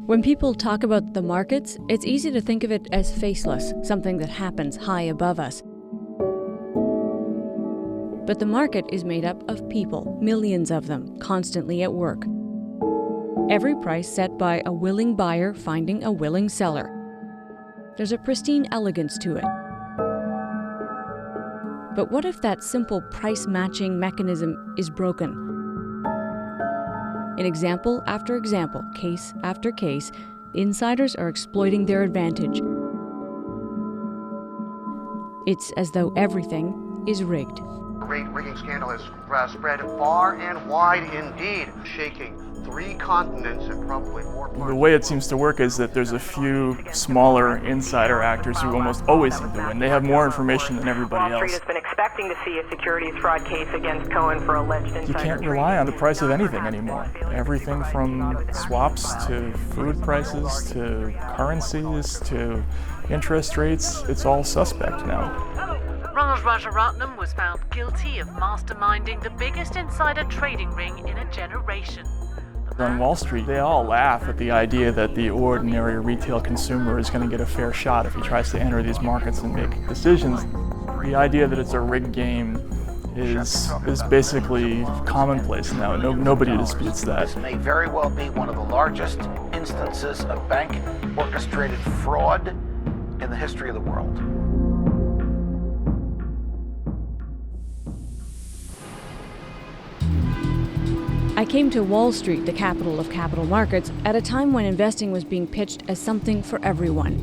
When people talk about the markets, it's easy to think of it as faceless, something that happens high above us. But the market is made up of people, millions of them, constantly at work. Every price set by a willing buyer finding a willing seller. There's a pristine elegance to it. But what if that simple price-matching mechanism is broken? In example after example, case after case, insiders are exploiting their advantage. It's as though everything is rigged. The rigging scandal has spread far and wide indeed, shaking 3 continents and probably more parts. The way it seems to work is that there's a few smaller insider actors who almost always seem to win. They have more information than everybody Wall else. Street has been expecting to see a securities fraud case against Cohen for alleged insider You can't trading. rely on the price of anything anymore. Everything from swaps to food prices to currencies to interest rates, it's all suspect now. Raj Rajaratnam was found guilty of masterminding the biggest insider trading ring in a generation. On Wall Street, they all laugh at the idea that the ordinary retail consumer is going to get a fair shot if he tries to enter these markets and make decisions. The idea that it's a rigged game is basically commonplace now. Nobody disputes that. This may very well be one of the largest instances of bank-orchestrated fraud in the history of the world. I came to Wall Street, the capital of capital markets, at a time when investing was being pitched as something for everyone.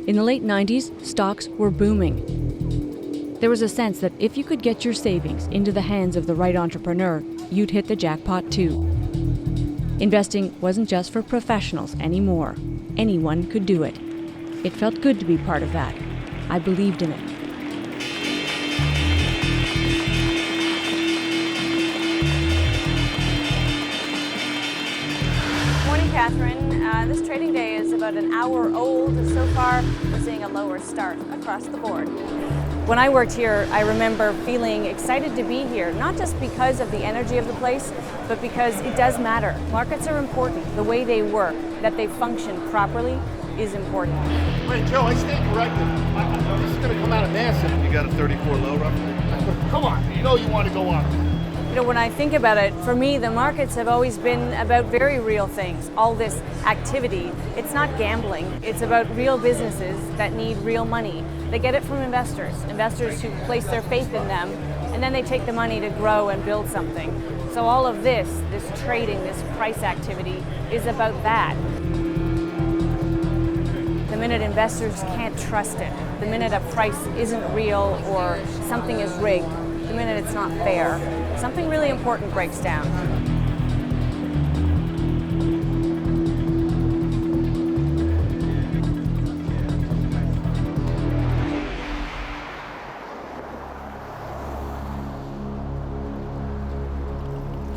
In the late 90s, stocks were booming. There was a sense that if you could get your savings into the hands of the right entrepreneur, you'd hit the jackpot too. Investing wasn't just for professionals anymore. Anyone could do it. It felt good to be part of that. I believed in it. Catherine, this trading day is about an hour old. So far, we're seeing a lower start across the board. When I worked here, I remember feeling excited to be here, not just because of the energy of the place, but because it does matter. Markets are important. The way they work, that they function properly, is important. Wait, Joe, I stand corrected. This is going to come out of massive. You got a 34 low, roughly? Come on, you know you want to go up. You know, when I think about it, for me, the markets have always been about very real things. All this activity, it's not gambling. It's about real businesses that need real money. They get it from investors who place their faith in them, and then they take the money to grow and build something. So all of this trading, this price activity, is about that. The minute investors can't trust it, the minute a price isn't real or something is rigged, the minute it's not fair, something really important breaks down.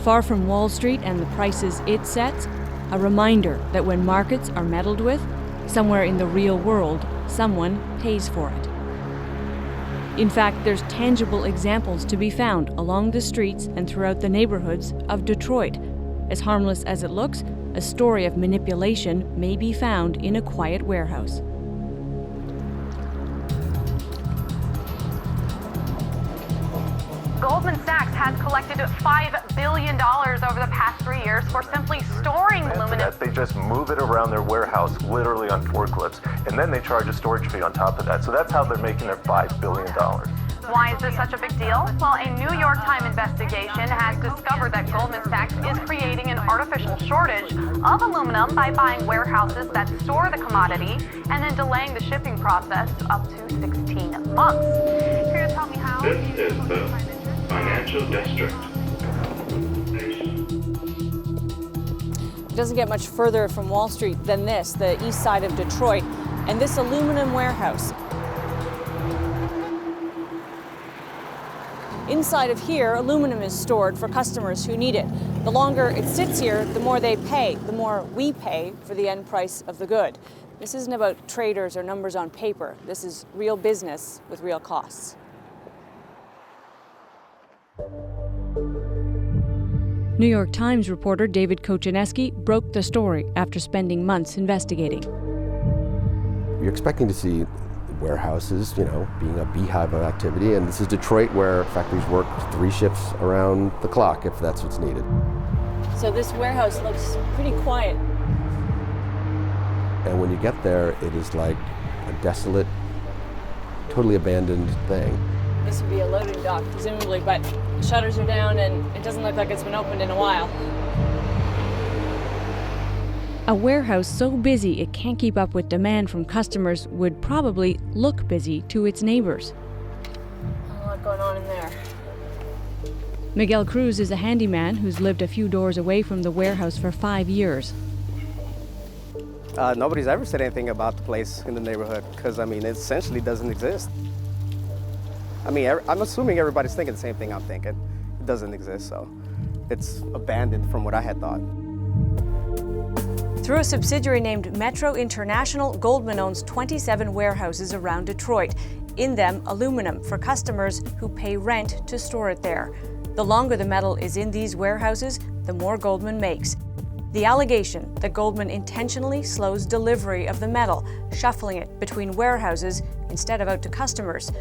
Far from Wall Street and the prices it sets, a reminder that when markets are meddled with, somewhere in the real world, someone pays for it. In fact, there's tangible examples to be found along the streets and throughout the neighborhoods of Detroit. As harmless as it looks, a story of manipulation may be found in a quiet warehouse. Goldman Sachs has collected $5 billion over the past 3 years for simply storing aluminum. They just move it around their warehouse, literally on forklifts, and then they charge a storage fee on top of that. So that's how they're making their $5 billion. Why is this such a big deal? Well, a New York Times investigation has discovered that Goldman Sachs is creating an artificial shortage of aluminum by buying warehouses that store the commodity and then delaying the shipping process up to 16 months. Here to tell me how. This is the financial district. It doesn't get much further from Wall Street than this, the east side of Detroit, and this aluminum warehouse. Inside of here, aluminum is stored for customers who need it. The longer it sits here, the more they pay, the more we pay for the end price of the good. This isn't about traders or numbers on paper. This is real business with real costs. New York Times reporter David Kochaneski broke the story after spending months investigating. You're expecting to see warehouses, being a beehive of activity, and this is Detroit where factories work 3 shifts around the clock if that's what's needed. So this warehouse looks pretty quiet. And when you get there, it is like a desolate, totally abandoned thing. This would be a loading dock, presumably, but shutters are down and it doesn't look like it's been opened in a while. A warehouse so busy it can't keep up with demand from customers would probably look busy to its neighbors. A lot going on in there. Miguel Cruz is a handyman who's lived a few doors away from the warehouse for 5 years. Nobody's ever said anything about the place in the neighborhood because, it essentially doesn't exist. I'm assuming everybody's thinking the same thing I'm thinking. It doesn't exist, so it's abandoned from what I had thought. Through a subsidiary named Metro International, Goldman owns 27 warehouses around Detroit. In them, aluminum for customers who pay rent to store it there. The longer the metal is in these warehouses, the more Goldman makes. The allegation that Goldman intentionally slows delivery of the metal, shuffling it between warehouses instead of out to customers.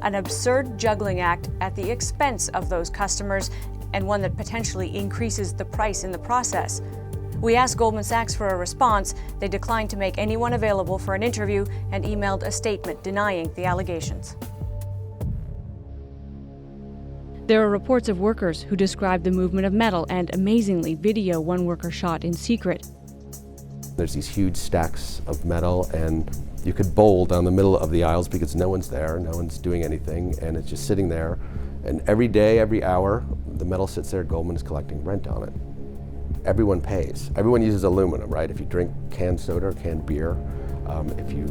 An absurd juggling act at the expense of those customers, and one that potentially increases the price in the process. We asked Goldman Sachs for a response. They declined to make anyone available for an interview and emailed a statement denying the allegations. There are reports of workers who describe the movement of metal and, amazingly, video one worker shot in secret. There's these huge stacks of metal, and you could bowl down the middle of the aisles because no one's there, no one's doing anything, and it's just sitting there. And every day, every hour, the metal sits there, Goldman is collecting rent on it. Everyone pays. Everyone uses aluminum, right? If you drink canned soda or canned beer, if you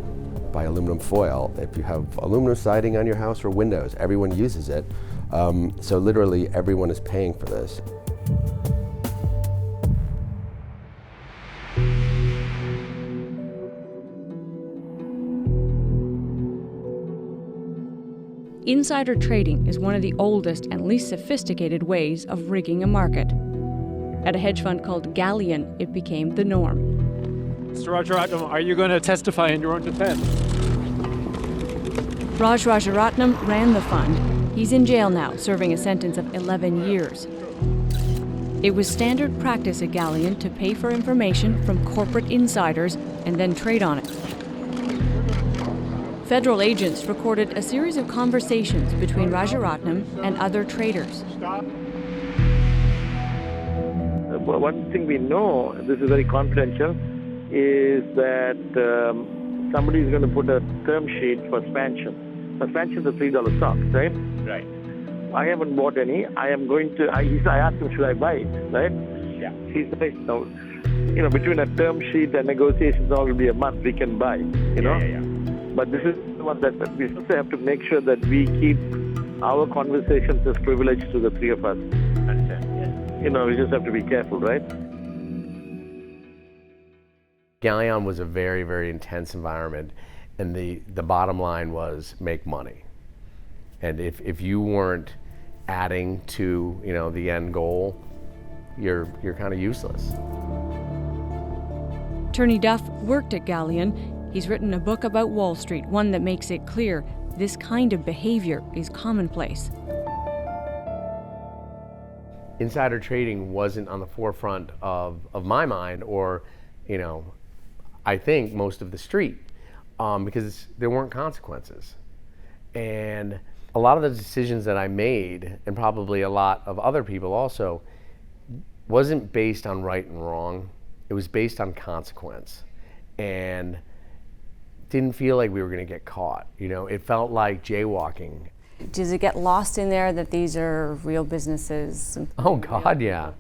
buy aluminum foil, if you have aluminum siding on your house or windows, everyone uses it. So literally everyone is paying for this. Insider trading is one of the oldest and least sophisticated ways of rigging a market. At a hedge fund called Galleon, it became the norm. Mr. Rajaratnam, are you going to testify in your own defense? Raj Rajaratnam ran the fund. He's in jail now, serving a sentence of 11 years. It was standard practice at Galleon to pay for information from corporate insiders and then trade on it. Federal agents recorded a series of conversations between Rajaratnam and other traders. One thing we know, this is very confidential, is that somebody is going to put a term sheet for expansion. Expansion is a $3 stock, right? Right. I haven't bought any. I am going to. I asked him, should I buy it? Right? Yeah. He said, no. Between a term sheet and negotiations, all will be a month. We can buy. Yeah. But this is the one that we also have to make sure that we keep our conversations as privileged to the three of us. Understand. Yeah. We just have to be careful, right? Galleon was a very, very intense environment, and the bottom line was make money. And if you weren't adding to the end goal, you're kind of useless. Turney Duff worked at Galleon. He's written a book about Wall Street, one that makes it clear this kind of behavior is commonplace. Insider trading wasn't on the forefront of my mind, or I think most of the street, because there weren't consequences. And a lot of the decisions that I made, and probably a lot of other people also, wasn't based on right and wrong. It was based on consequence. And didn't feel like we were going to get caught. It felt like jaywalking. Does it get lost in there that these are real businesses? Oh God, yeah.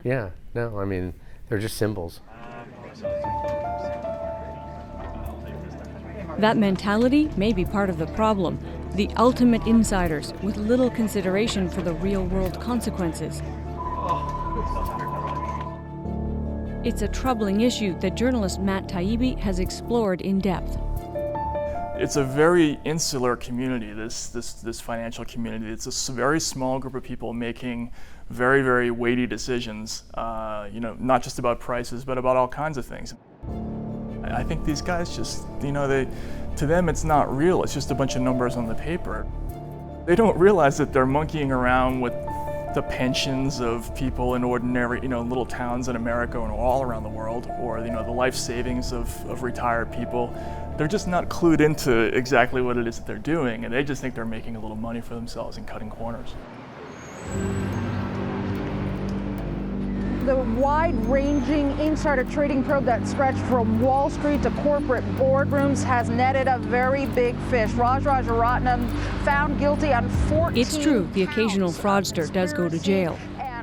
No, they're just symbols. That mentality may be part of the problem. The ultimate insiders with little consideration for the real-world consequences. It's a troubling issue that journalist Matt Taibbi has explored in depth. It's a very insular community, this financial community. It's a very small group of people making very, very weighty decisions, not just about prices, but about all kinds of things. I think these guys just, to them it's not real. It's just a bunch of numbers on the paper. They don't realize that they're monkeying around with the pensions of people in ordinary, little towns in America and all around the world, or the life savings of retired people. They're just not clued into exactly what it is that they're doing, and they just think they're making a little money for themselves and cutting corners. The wide-ranging insider trading probe that stretched from Wall Street to corporate boardrooms has netted a very big fish. Rajaratnam found guilty on 14 It's true, the occasional fraudster does go to jail.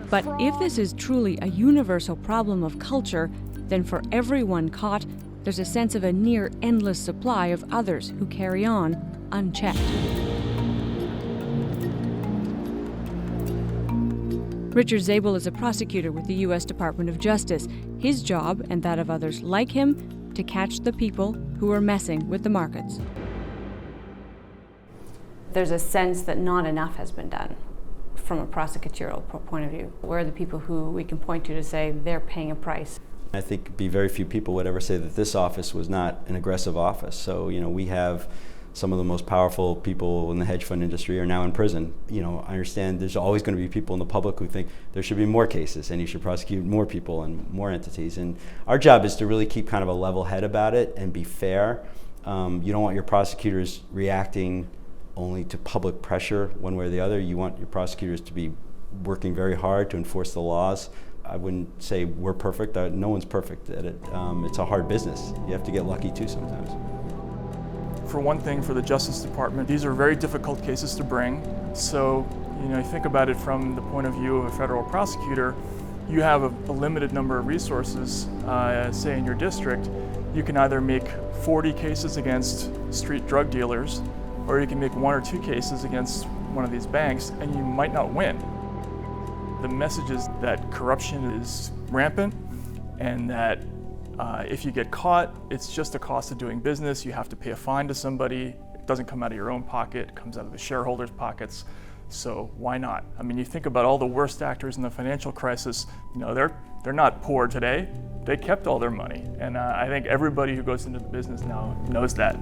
But if this is truly a universal problem of culture, then for everyone caught, there's a sense of a near endless supply of others who carry on unchecked. Richard Zabel is a prosecutor with the U.S. Department of Justice. His job, and that of others like him, to catch the people who are messing with the markets. There's a sense that not enough has been done from a prosecutorial point of view. Where are the people who we can point to say they're paying a price? I think very few people would ever say that this office was not an aggressive office. So, we have some of the most powerful people in the hedge fund industry are now in prison. I understand there's always going to be people in the public who think there should be more cases and you should prosecute more people and more entities. And our job is to really keep kind of a level head about it and be fair. You don't want your prosecutors reacting only to public pressure one way or the other. You want your prosecutors to be working very hard to enforce the laws. I wouldn't say we're perfect. No one's perfect at it. It's a hard business. You have to get lucky too sometimes. For one thing, for the Justice Department, these are very difficult cases to bring. So, think about it from the point of view of a federal prosecutor. You have a limited number of resources, say in your district. You can either make 40 cases against street drug dealers, or you can make 1 or 2 cases against one of these banks, and you might not win. The message is that corruption is rampant, and that if you get caught, it's just a cost of doing business. You have to pay a fine to somebody. It doesn't come out of your own pocket, it comes out of the shareholders' pockets. So why not? I mean, you think about all the worst actors in the financial crisis, they're not poor today. They kept all their money. And I think everybody who goes into the business now knows that.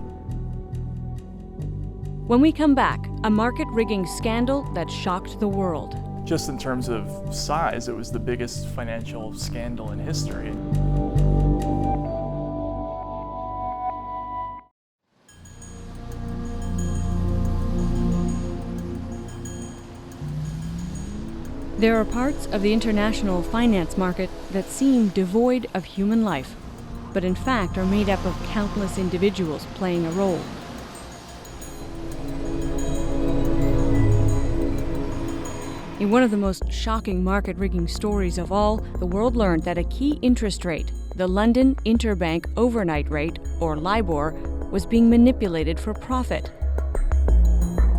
When we come back, a market rigging scandal that shocked the world. Just in terms of size, it was the biggest financial scandal in history. There are parts of the international finance market that seem devoid of human life, but in fact are made up of countless individuals playing a role. In one of the most shocking market rigging stories of all, the world learned that a key interest rate, the London Interbank Overnight Rate, or LIBOR, was being manipulated for profit.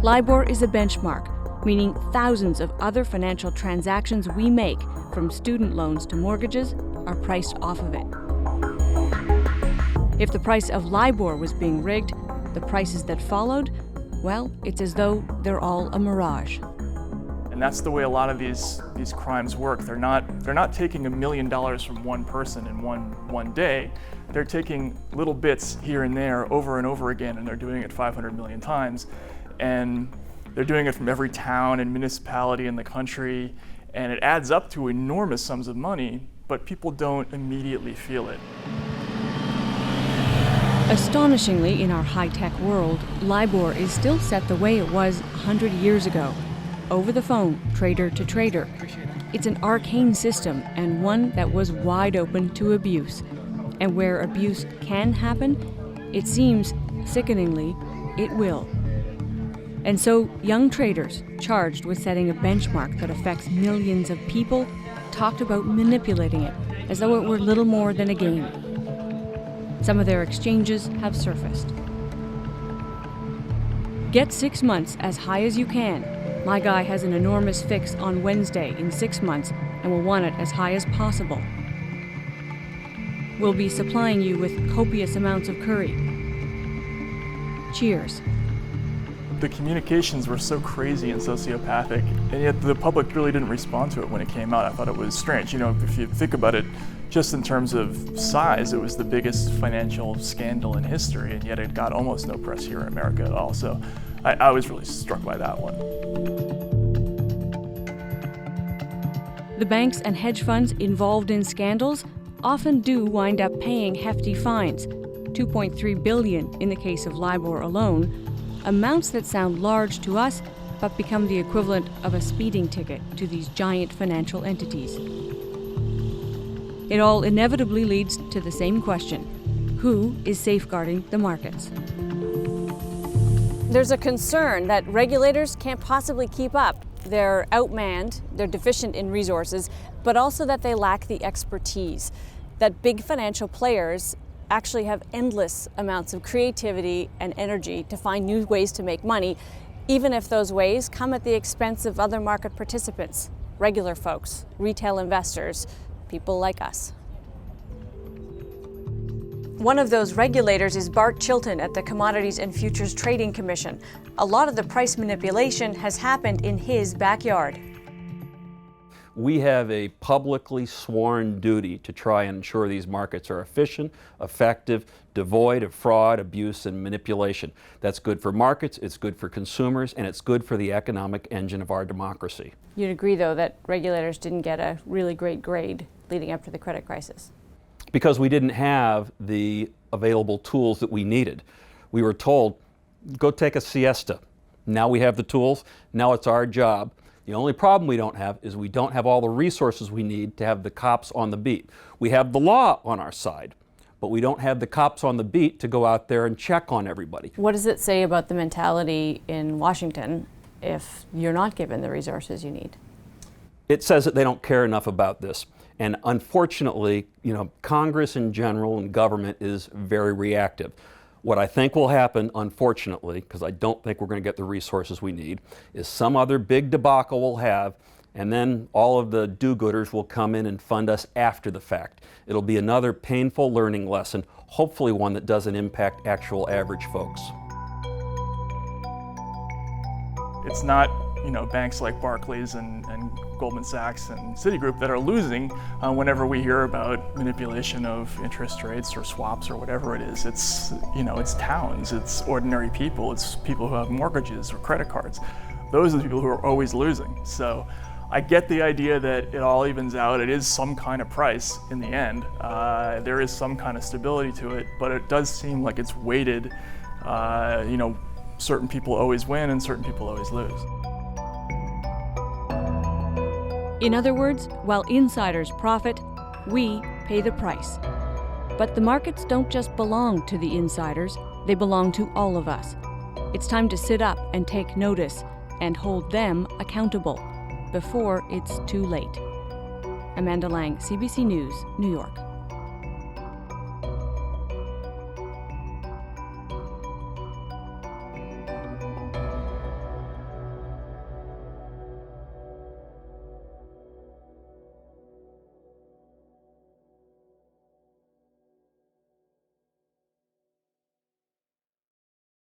LIBOR is a benchmark, meaning thousands of other financial transactions we make, from student loans to mortgages, are priced off of it. If the price of LIBOR was being rigged, the prices that followed, well, it's as though they're all a mirage. And that's the way a lot of these crimes work. They're not taking $1 million from one person in one day. They're taking little bits here and there over and over again, and they're doing it 500 million times. And they're doing it from every town and municipality in the country, and it adds up to enormous sums of money, but people don't immediately feel it. Astonishingly, in our high-tech world, LIBOR is still set the way it was 100 years ago. Over the phone, trader to trader. It's an arcane system, and one that was wide open to abuse. And where abuse can happen, it seems, sickeningly, it will. And so, young traders, charged with setting a benchmark that affects millions of people, talked about manipulating it, as though it were little more than a game. Some of their exchanges have surfaced. Get 6 months as high as you can. My guy has an enormous fix on Wednesday in 6 months and will want it as high as possible. We'll be supplying you with copious amounts of curry. cheers. The communications were so crazy and sociopathic, and yet the public really didn't respond to it when it came out. I thought it was strange. You know, if you think about it, just in terms of size, it was the biggest financial scandal in history, and yet it got almost no press here in America at all. So I was really struck by that one. The banks and hedge funds involved in scandals often do wind up paying hefty fines, $2.3 billion in the case of LIBOR alone, amounts that sound large to us but become the equivalent of a speeding ticket to these giant financial entities. It all inevitably leads to the same question: who is safeguarding the markets? There's a concern that regulators can't possibly keep up. They're outmanned, they're deficient in resources, but also that they lack the expertise. That big financial players actually have endless amounts of creativity and energy to find new ways to make money, even if those ways come at the expense of other market participants, regular folks, retail investors, people like us. One of those regulators is Bart Chilton at the Commodities and Futures Trading Commission. A lot of the price manipulation has happened in his backyard. We have a publicly sworn duty to try and ensure these markets are efficient, effective, devoid of fraud, abuse, and manipulation. That's good for markets, it's good for consumers, and it's good for the economic engine of our democracy. You'd agree, though, that regulators didn't get a really great grade leading up to the credit crisis? Because we didn't have the available tools that we needed. We were told, go take a siesta. Now we have the tools, now it's our job. The only problem we don't have is we don't have all the resources we need to have the cops on the beat. We have the law on our side, but we don't have the cops on the beat to go out there and check on everybody. What does it say about the mentality in Washington if you're not given the resources you need? It says that they don't care enough about this. And unfortunately, Congress in general and government is very reactive. What I think will happen, unfortunately, because I don't think we're going to get the resources we need, is some other big debacle we'll have, and then all of the do-gooders will come in and fund us after the fact. It'll be another painful learning lesson, hopefully one that doesn't impact actual average folks. It's not, banks like Barclays and Goldman Sachs and Citigroup that are losing whenever we hear about manipulation of interest rates or swaps or whatever it is. It's, it's towns, it's ordinary people, it's people who have mortgages or credit cards. Those are the people who are always losing. So I get the idea that it all evens out. It is some kind of price in the end. There is some kind of stability to it, but it does seem like it's weighted. Certain people always win and certain people always lose. In other words, while insiders profit, we pay the price. But the markets don't just belong to the insiders, they belong to all of us. It's time to sit up and take notice and hold them accountable before it's too late. Amanda Lang, CBC News, New York.